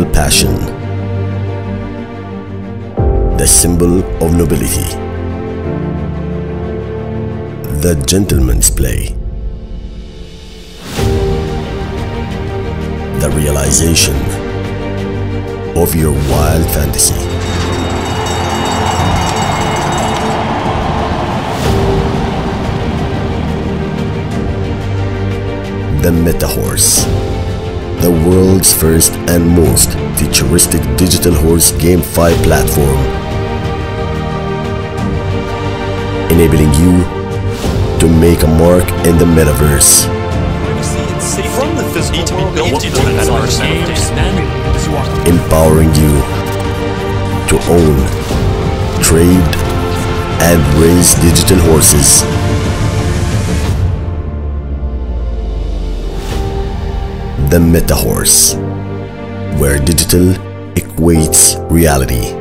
real passion, the symbol of nobility, the gentleman's play, the realization of your wild fantasy. The MetaHorse, the world's first and most futuristic digital horse GameFi platform, enabling you to make a mark in the metaverse. From the physical need to be built into the metaverse, empowering you to own, trade, and raise digital horses. The MetaHorse, where digital equates reality.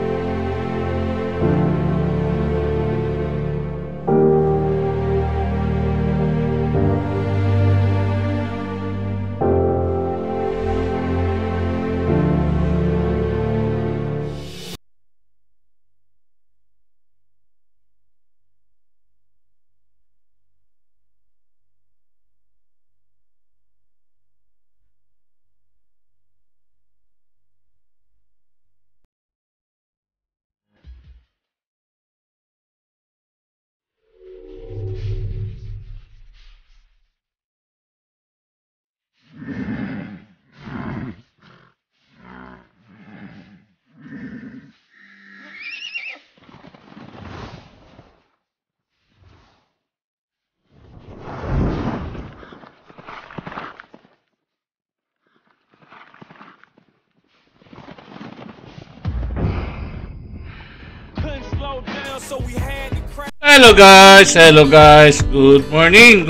Hello guys, good morning,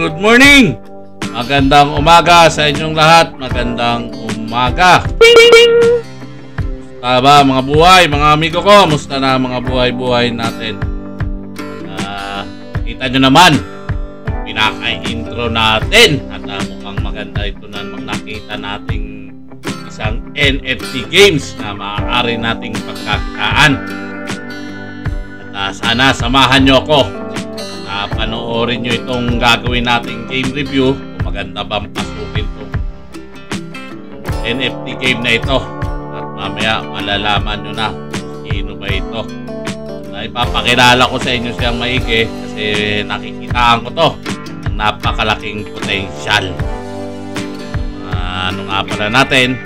magandang umaga sa inyong lahat, magandang umaga. Musta ba mga buhay, mga amigo ko, musta na mga buhay natin? Kita nyo naman, pinaka-intro natin at mukhang maganda ito na nakita nating isang NFT games na maaari nating pagkakitaan. At sana samahan nyo ako na panoorin nyo itong gagawin nating game review kung maganda bang pasukin itong NFT game na ito, at mamaya malalaman nyo na sino ba ito. Ipapakilala ko sa inyo siyang maigi kasi nakikitaan ko to ng napakalaking potential. Ano nga pala natin,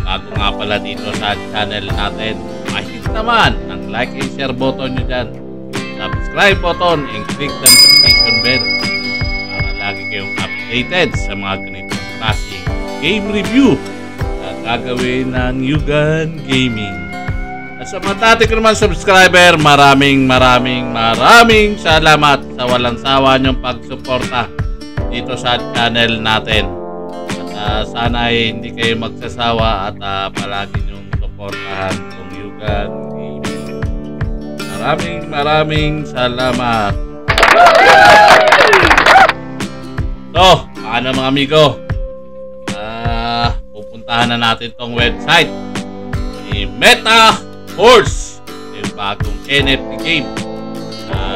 bago nga pala dito sa channel natin, mahit naman ng like and share button nyo dyan, subscribe button, and click the notification bell para lagi kayong updated sa mga ganitong klaseng game review na gagawin ng Yugan Gaming. At sa mga dati ko naman subscriber, maraming salamat sa walang sawa nyong pagsuporta dito sa channel natin. At sana ay hindi kayo magsasawa at palagi nyong suportahan itong Yugan Gaming. Maraming salamat. So, paano mga amigo? Pupuntahan na natin tong website ni MetaHorse, yung bagong NFT game.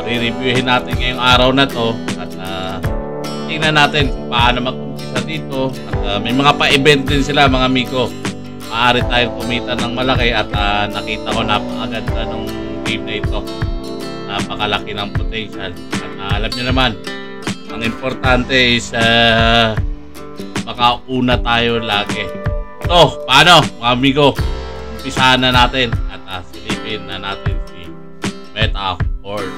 Re-reviewin natin ngayong araw na to at tingnan natin kung paano mag-umpisa dito. At may mga pa-event din sila mga amigo. Maaari tayong kumita ng malaki at nakita ko napakaganda ng game na ito. Napakalaki ng potential. At alam nyo naman, ang importante is makauna tayo lagi. So, paano mga amigo? Umpisahan na natin at silipin na natin si MetaHorse.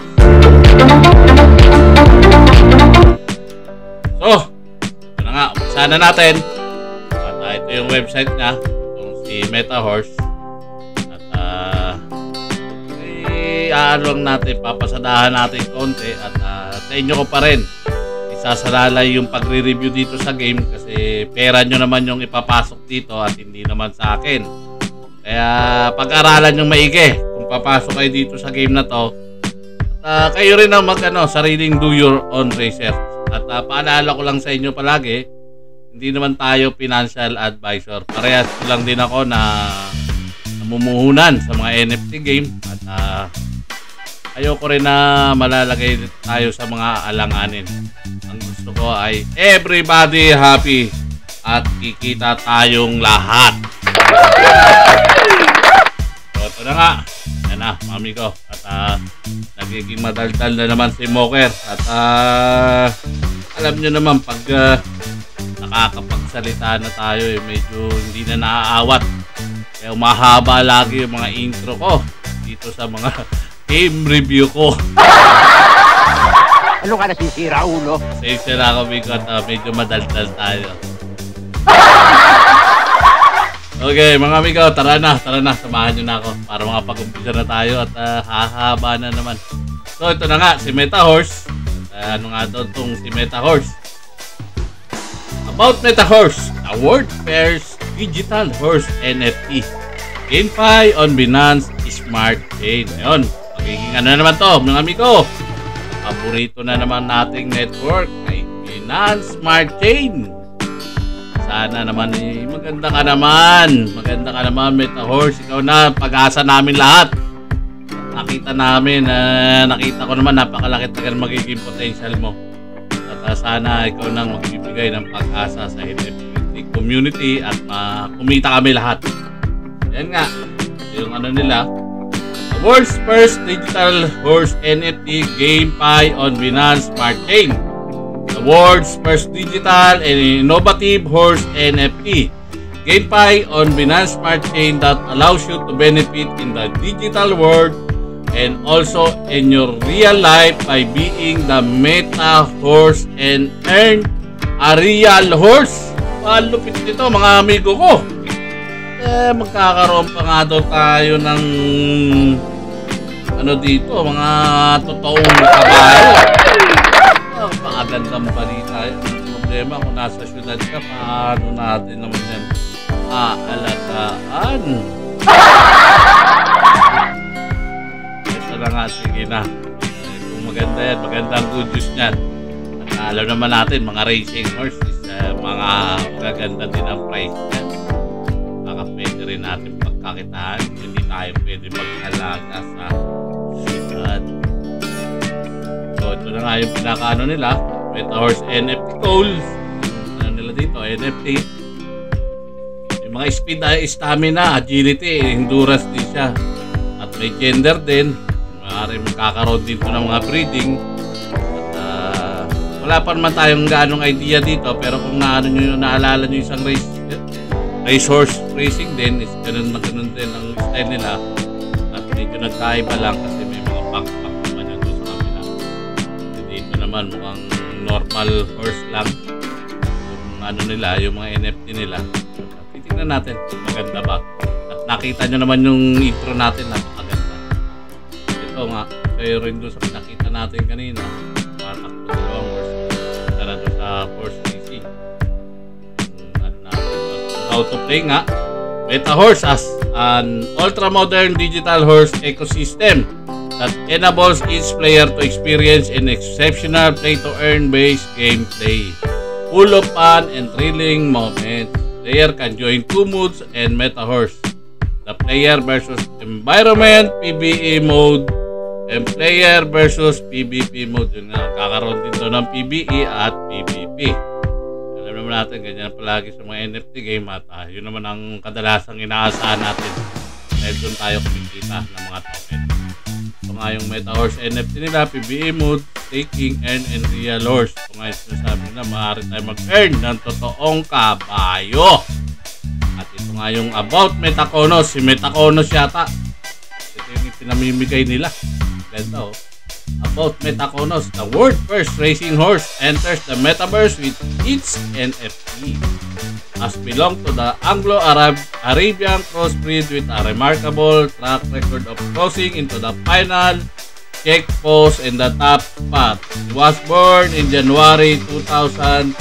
So, ito na nga, umpisahan na natin. At ito yung website niya, itong si MetaHorse. At lang natin, papasadahan natin konti at sa inyo ko pa rin isasalalay yung pagre-review dito sa game kasi pera nyo naman yung ipapasok dito at hindi naman sa akin. Kaya pag-aralan yung maigi kung papasok kayo dito sa game na to. At kayo rin ang sariling do your own research. At paalala ko lang sa inyo palagi, hindi naman tayo financial advisor. Parehas ko lang din ako na namumuhunan sa mga NFT game at ayoko rin na malalagay tayo sa mga alanganin. Ang gusto ko ay everybody happy at kikita tayong lahat. So, ito na nga. Yan na, mami ko. At nagiging madaldal na naman si Moker. At alam nyo naman, pag nakakapagsalita na tayo, medyo hindi na naaawat. Kaya umahaba lagi yung mga intro ko dito sa mga game review ko. Ano ka nasisira, ulo? Pasensya na ako, Migo, at medyo madaldal tayo. Okay, mga amigo, tara na, samahan nyo na ako para makapag-umpisa na tayo at hahaba na naman. So, ito na nga, si MetaHorse. Ano nga daw itong si MetaHorse? About MetaHorse, a world first digital horse NFT. GameFi on Binance Smart Chain. Ayun, magiging ano naman to, mga amigo. Paborito na naman nating network ay Binance Smart Chain. Sana naman maganda ka naman. Maganda ka naman, MetaHorse. Ikaw na, pag-asa namin lahat. Nakita ko naman napakalaki talaga magiging potential mo. At sana ikaw nang magbibigay ng pag-asa sa NFT community at kumita kami lahat. Yan nga, yung ano nila, the world's first digital horse NFT GameFi on Binance Smart Chain. The world's first digital and innovative horse NFT GameFi on Binance Smart Chain that allows you to benefit in the digital world and also in your real life by being the Meta Horse and earn a real horse. Malupit nito, mga amigo ko. Magkakaroon pa nga daw tayo ng ano dito, mga totoong kabayo. Magandang balita yun. Ang problema kung nasa syudad ka, paano natin naman yan aalagaan? Ito na nga, sige na. Kung maganda yan, magandang good news niyan. At alam naman natin, mga racing horse is mga magaganda din ang price niyan. Baka pwede rin natin pagkakitaan. Hindi tayo pwede mag-alaga sa syudad. So, ito na nga yung pinakaano nila, MetaHorse NFT goals. Ano nila dito, NFT. Yung mga speed, stamina, agility, endurance din siya. At may gender din. Maaaring magkakaroon din ito ng mga breeding. At wala pa naman tayong ganong idea dito. Pero kung naalala nyo isang race horse racing din, is ganun na ganun din ang style nila. At medyo nagkaiba lang kasi may mga backpack naman yun doon sa kabila. Dito naman mukhang normal horse lang. Yung ano nila, yung mga NFT nila. Titignan natin kung maganda ba. At nakita nyo naman yung intro natin, napakaganda. Ito nga, kayo rin doon sa pinakita natin kanina. Patak po dalawang horse. Tara doon sa horse racing. Ano natin, how to play nga. MetaHorse as an ultra-modern digital horse ecosystem that enables each player to experience an exceptional play-to-earn based gameplay. Full of fun and thrilling moments. Player can join two modes and MetaHorse. The player versus environment PvE mode and player versus PvP mode. Yun nga, kakaroon din to ng PvE at PvP. Alam naman natin, ganyan palagi sa mga NFT game at yun naman ang kadalasang inaasahan natin dahil doon tayo kumikita ng mga token. Ito nga yung MetaHorse NFT nila, PvE mode, staking, earn, and real horse. Ito nga yung sinasabi nila, maaari tayo mag-earn ng totoong kabayo. At ito nga yung about Metaconos, si Metaconos yata. Ito yung pinamimigay nila. Ganda oh. About Metaconos, the world first racing horse enters the metaverse with its NFT. Has belonged to the Anglo-Arabian crossbreed with a remarkable track record of crossing into the final check post in the top spot. He was born in January 2010.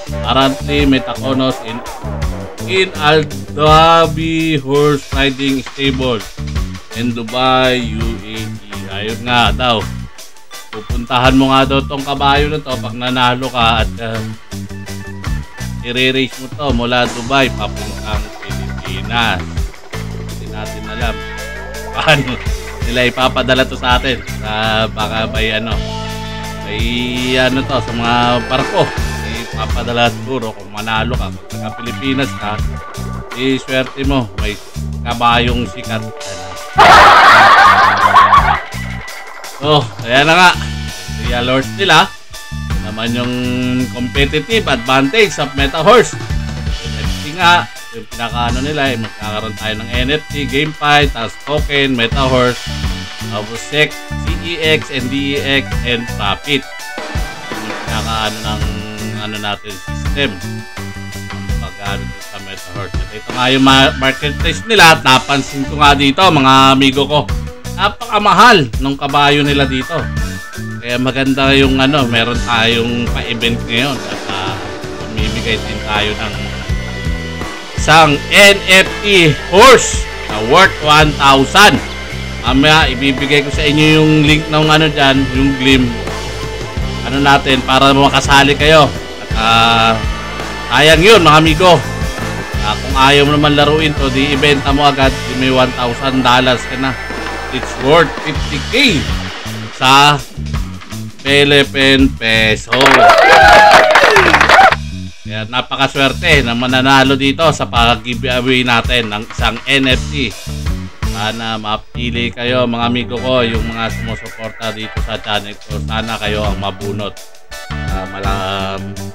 Currently, Metaconos in Al Dhabi Horse Riding Stable in Dubai, UAE. Ayun nga daw. Pupuntahan mo nga daw tong kabayo na to pag nanalo ka at i-race mo to mula Dubai papuntang Pilipinas. Hindi natin alam paano nila ipapadala to sa atin. Baka may to sa mga barko. Ipapadala siguro kung manalo ka. Kung taga Pilipinas ka, swerte mo. May kabayong sikat. So, ayan na nga. Real horse nila. Ito naman yung competitive advantage of Meta Horse. NFT nga. Yung pinakaano nila, magkakaroon tayo ng NFT, GameFi, tapos token, Meta Horse, tapos SEC, CEX, NDEX, and Profit. Yung pinakaano ng natin system. Pag-ano sa Meta Horse. At ito nga yung marketplace nila. Napansin ko nga dito, mga amigo ko. Napakamahal nung kabayo nila dito. Kaya maganda yung meron tayong pa-event ngayon at mamimigay din tayo ng isang NFT horse na worth 1,000. Mamaya ibibigay ko sa inyo yung link ng dyan, yung Glim. Natin para makasali kayo. At sayang yun mga amigo. Kung ayaw mo naman laruin to, di ibenta mo agad, di may $1,000 ka na. It's worth 50K sa Philippine peso. Kaya napakaswerte na mananalo dito sa pag-giveaway natin ng isang NFT. Sana mapili kayo mga amigo ko, yung mga sumusuporta dito sa channel ko. Sana kayo ang mabunot.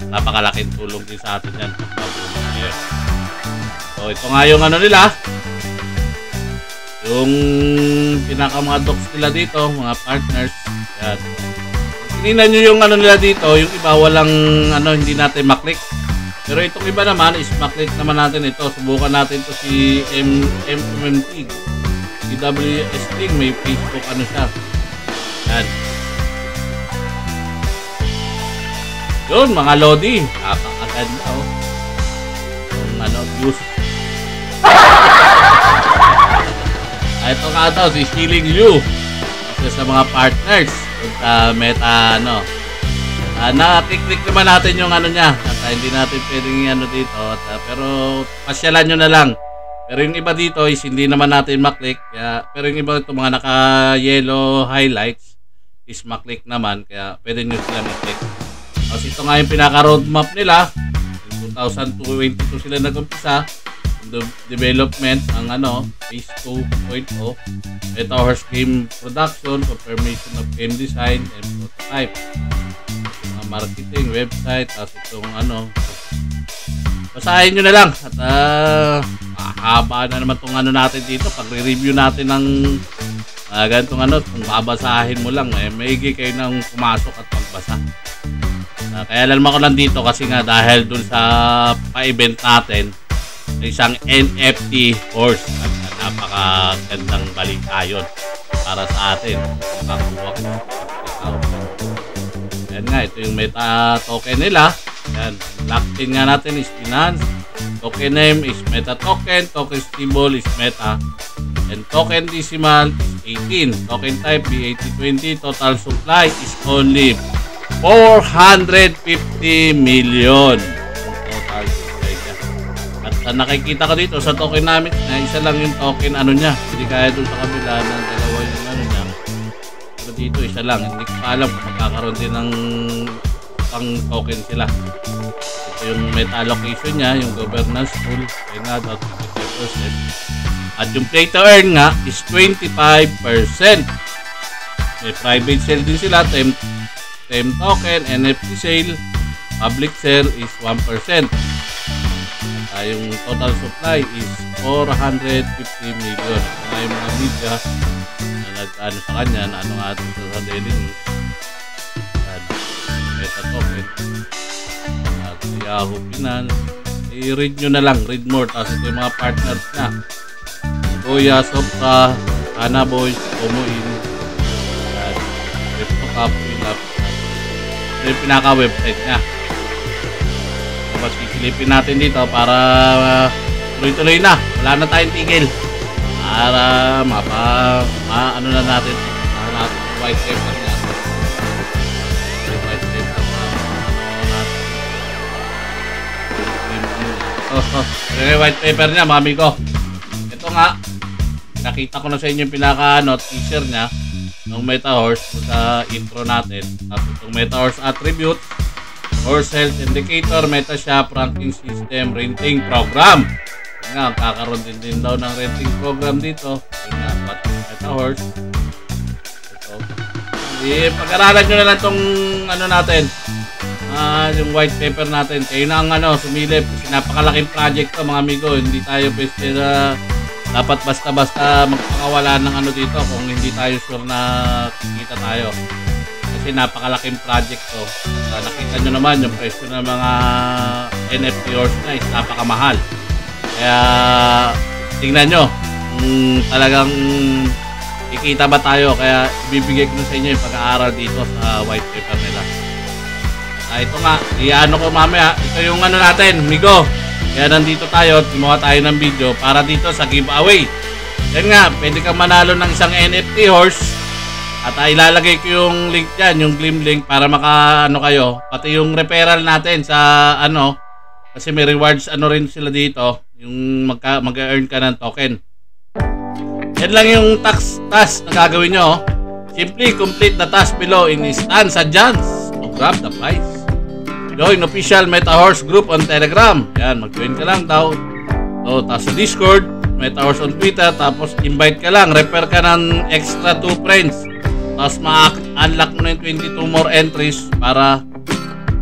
Napakalaking tulong din sa atin yan. Mabunot kayo. So ito nga yung nila. Yung pinaka mga docs nila dito, mga partners. Yan. Tingnan nyo yung nila dito, yung iba walang hindi natin maklik. Pero itong iba naman is maklik naman natin ito. Subukan natin to si MMT. Si WS Link, may Facebook siya. Yan. Yun mga Lodi, napakaganda yung views. Ito nga daw si Healing You. Isa sa mga partners sa Meta na-click naman natin yung niya. At hindi natin pwedeng dito. Pero pasyalan nyo na lang. Pero yung iba dito is hindi naman natin maklik. Pero yung iba ito mga naka-yellow highlights is maklik naman. Kaya pwede nyo sila maklik. Tapos ito nga yung pinaka-roadmap nila. In 2022 sila nag-umpisa. Development ang phase 2.0. Ito horse game production, confirmation of game design and prototype, mga marketing website, at itong basahin nyo na lang at mahaba na naman itong natin dito pag re-review natin ng ganitong kung babasahin mo lang maigi kayo nang pumasok at magbasa. Kaya alam ko lang dito kasi nga dahil dun sa pa-event natin isang NFT horse at napakagandang balita yun para sa atin. Yan nga, ito yung Meta token nila. Yan, blockchain nga natin is Binance. Token name is Meta token. Token symbol is Meta. And token decimal is 18. Token type B8020. Total supply is only 450 million. Nakikita ko dito sa token namin na isa lang yung token niya. Hindi kaya doon sa kabila ng dalawa yung niya. Pero dito isa lang. Hindi ko pa alam kung magkakaroon din ng pang token sila. Ito yung meta allocation niya, yung governance tool. Kaya nga daw 25%. At yung play to earn nga is 25%. May private sale din sila. Time token, NFT sale, public sale is 1%. Yung total supply is 450 million. Yung mga media na nag-ano sa kanya, na nga sa Daily News. Meta token. At Yahoo Finance. I-read nyo na lang, read more. Tapos ito yung mga partners na. Goya, Sopra, Hana Boys, Tomoin, CryptoCap, Philap. Ito yung pinaka-website niya. Sisilipin natin dito para tuloy-tuloy na. Wala na tayong tigil. Para ano na natin. White paper niya. White paper natin. Yung white paper niya, mga amigo. Ito nga, nakita ko na sa inyo yung teaser niya ng MetaHorse sa intro natin. Tapos itong MetaHorse attributes, horse health indicator, MetaShop, ranking system, renting program. Nga, kakaroon din daw ng renting program dito. Yun nga, what is MetaHorse? Ito. Pag-aralan nyo na lang itong natin. Yung white paper natin. Kayo na ang sumilip. Kasi napakalaking project to, mga amigo. Hindi tayo pwede na dapat basta-basta magpakawala ng dito kung hindi tayo sure na kikita tayo. Kasi napakalaking project to. Nakita nyo naman yung presyo ng mga NFT horse na is napakamahal. Kaya tingnan nyo kung talagang kikita ba tayo. Kaya ibibigay ko na sa inyo yung pag-aaral dito sa white paper nila. Ito nga, ko mamaya. Ito yung natin, amigo. Kaya nandito tayo, gumawa tayo ng video para dito sa giveaway. Yan nga, pwede kang manalo ng isang NFT horse. At ilalagay ko yung link dyan, yung Gleam link para kayo. Pati yung referral natin sa kasi may rewards rin sila dito. Yung mag-earn ka ng token. Yan lang yung task na gagawin nyo. Simply complete the task below in instant chance to grab the prize. Join official MetaHorse group on Telegram. Yan, mag-join ka lang daw. So, tapos sa Discord, MetaHorse on Twitter, tapos invite ka lang, refer ka ng extra 2 friends. Tapos ma-unlock mo na yung 22 more entries para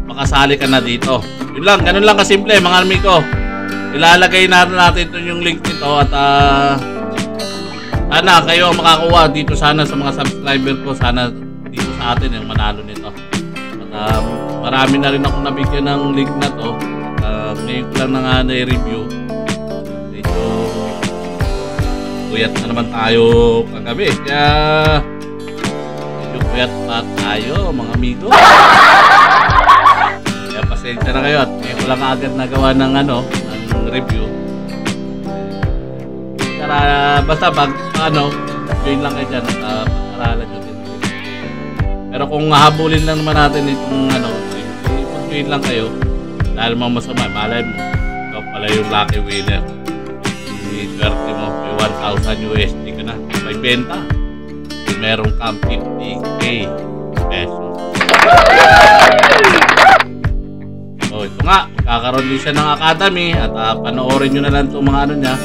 makasali ka na dito. Yun lang, ganun lang kasimple, mga amigo. Ilalagay natin yung link nito at sana kayo ang makakuha dito sana sa mga subscriber ko. Sana dito sa atin yung manalo nito. At marami na rin ako nabigyan ng link na to. Ngayon ko lang na na-review. Medyo puyat na naman tayo kagabi. Kaya medyo puyat pa tayo, mga amigo. Kaya pasensya na kayo at ngayon ko lang agad nagawa ng ng review. Kaya basta pag join lang kayo dyan at pag-aralan nyo din. Pero kung hahabulin lang naman natin itong mag-join lang kayo dahil mga masama, malay mo ikaw pala yung lucky winner. I-swerte mo, may 1,000 USD ka na may benta. Meron kang 50k pesos. So ito nga, kakaroon din siya ng academy at panoorin nyo na lang itong mga niya,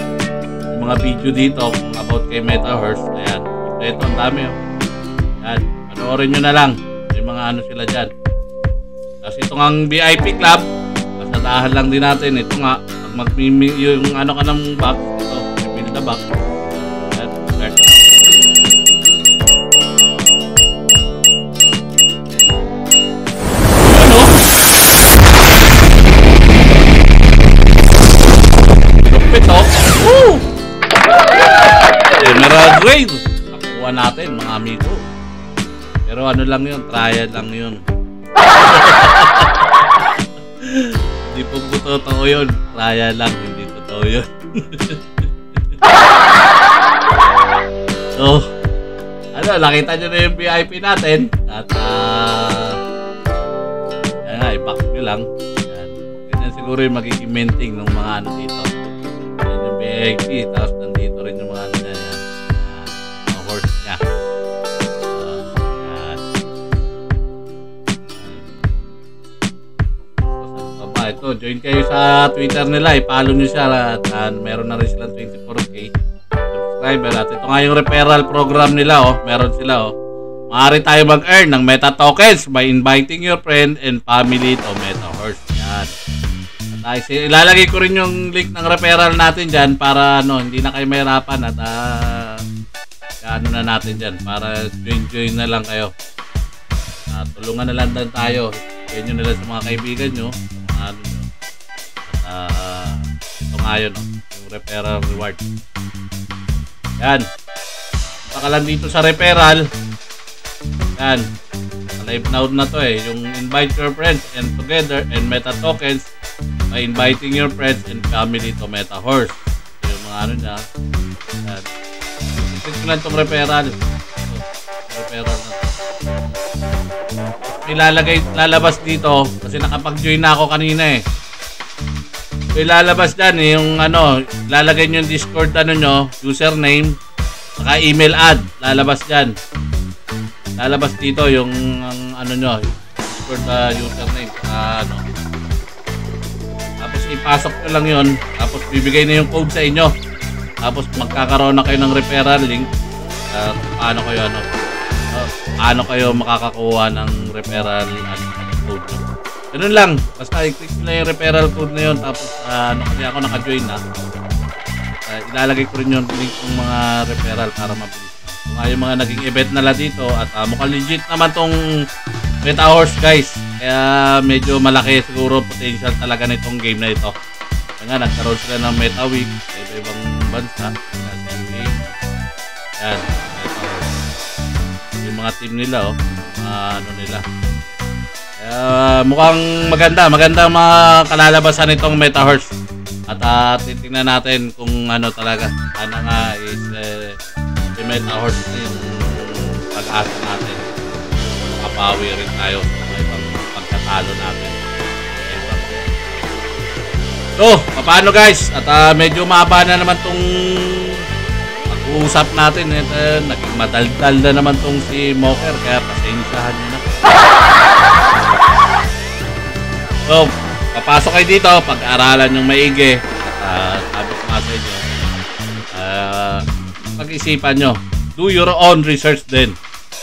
yung mga video dito about kay MetaHorse. Ayan, ito ang dami. Ayan, panoorin nyo na lang yung mga sila dyan. Tapos ito nga ang VIP club, pasadahan lang din natin. Ito nga, pag yung ka ng box, ito, pipili na box. Ayan, start. Emerald Grade nakuha natin, mga amigo. Pero lang yun, trial lang yun. Hindi po totoo yun, trial lang, hindi totoo yun. So nakita nyo na yung VIP natin. At yan nga, i-back nyo lang. Ganyan siguro yung magiging minting ng mga dito. Yan yung VIP, tapos nandito rin yung mga mga horse niya. Ito, join kayo sa Twitter nila, i-follow nyo siya at meron na rin silang 24k subscriber. At ito nga yung referral program nila, meron sila. Maaari tayo mag-earn ng meta tokens by inviting your friend and family to MetaHorse. Yan. At ilalagay ko rin yung link ng referral natin dyan para hindi na kayo mahirapan at na natin dyan para join na lang kayo. Tulungan na lang tayo. Join nyo na lang sa mga kaibigan nyo. Ito nga yun, yung referral reward. Yan, baka lang dito sa referral. Yan, live now na to yung invite your friends and together and meta tokens by inviting your friends and family to MetaHorse. So, yung mga niya. Yan, ito lang itong referral. Referral na to. May lalabas dito kasi nakapag-join na ako kanina ilalabas dyan yung ano, lalagay nyo yung Discord ano nyo, username, saka email ad, lalabas dyan. Lalabas dito yung ano nyo, Discord username, ano. Tapos ipasok nyo lang yun, tapos bibigay na yung code sa inyo. Tapos magkakaroon na kayo ng referral link. Paano kayo makakakuha ng referral code nyo. Ganun lang. Basta i-click nyo lang yung referral code na yun. Tapos kasi ako naka-join na. Ilalagay ko rin yung link ng mga referral para mabilis. Kung yung mga naging event nila dito. At mukhang legit naman tong Meta Horse guys. Kaya medyo malaki siguro potential talaga nitong game na ito. Kaya nga nagkaroon sila ng Meta Week sa iba-ibang bansa. Yan. Yung mga team nila ano nila. Mukhang maganda mga kalalabasan nitong Meta Horse. At titingnan natin kung ano talaga. Sana nga is si Meta Horse yung pag-asa natin. Makapawi rin tayo sa ibang pagkatalo natin. So, paano guys? At medyo mahaba na naman tong pag-uusap natin. Naging madaldal na naman tong si Moker. Kaya pasensyahan nyo na. So, papasok kayo dito, pag-aralan yung maigi. At sabi ko nga sa inyo, pag-isipan nyo. Do your own research din.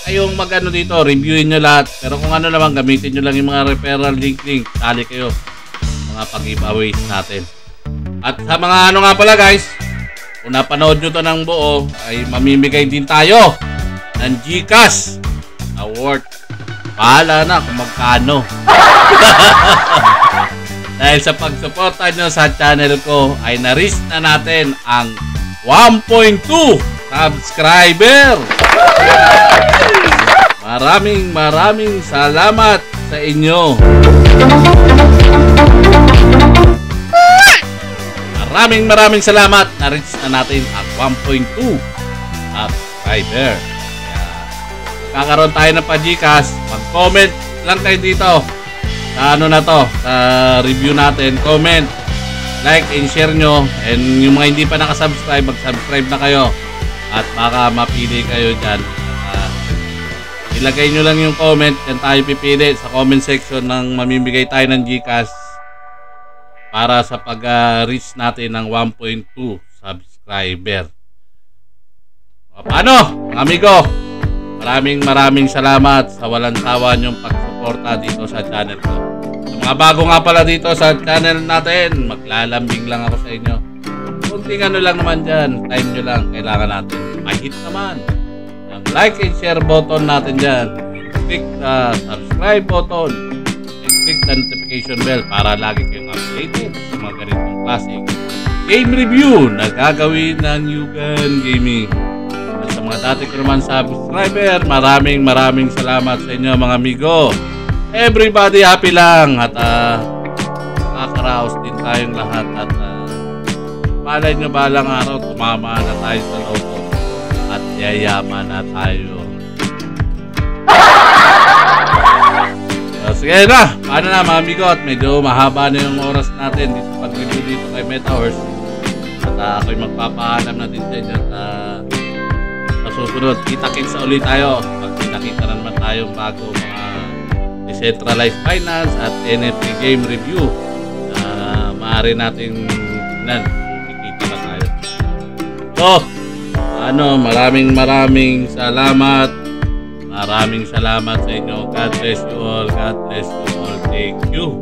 Kayong mag-ano dito, reviewin nyo lahat. Pero kung ano naman, gamitin nyo lang yung mga referral link. Sali kayo. Mga pag-giveaways natin. At sa mga ano nga pala guys, kung napanood nyo to ng buo, ay mamimigay din tayo ng GCash award. Bahala na kung magkano. Dahil sa pagsuporta nyo sa channel ko, ay na-reach na natin ang 1.2 subscriber. Maraming salamat sa inyo. Maraming salamat. Na-reach na natin ang 1.2 subscriber. Kakaroon tayo ng pa-GCash. Mag-comment lang kayo dito sa ano na to, sa review natin. Comment, like, and share nyo. And yung mga hindi pa nakasubscribe, mag-subscribe na kayo. At baka mapili kayo dyan. Ilagay nyo lang yung comment. Yan tayo pipili sa comment section ng mamimigay tayo ng GCash para sa pag-reach natin ng 1.2 subscriber. Paano, mga amigo? Maraming salamat sa walang sawa niyong pagsuporta dito sa channel ko. Sa mga bago nga pala dito sa channel natin, maglalambing lang ako sa inyo. Kunting ano lang naman dyan, time nyo lang, kailangan natin ma-hit naman ang like and share button natin dyan. Click the subscribe button and click the notification bell para lagi kayong updated sa mga ganitong klaseng game review na gagawin ng Yugan Gaming. Sa mga dati ko naman subscriber, maraming salamat sa inyo mga amigo. Everybody happy lang at nakakaraos din tayong lahat at malay nyo balang araw tumama na tayo sa loto at yayaman na tayo. So, sige na, paano na mga amigo, at medyo mahaba na yung oras natin dito pag-review dito kay Meta Horse. At ako'y magpapaalam na din sa inyo sa susunod. Kita-kits ulit tayo. Pag-kita-kita na naman tayong bago mga decentralized finance at NFT game review na maaari natin tingnan kung kikita na tayo. So, maraming salamat. Maraming salamat sa inyo. God bless you all. God bless you all. Thank you.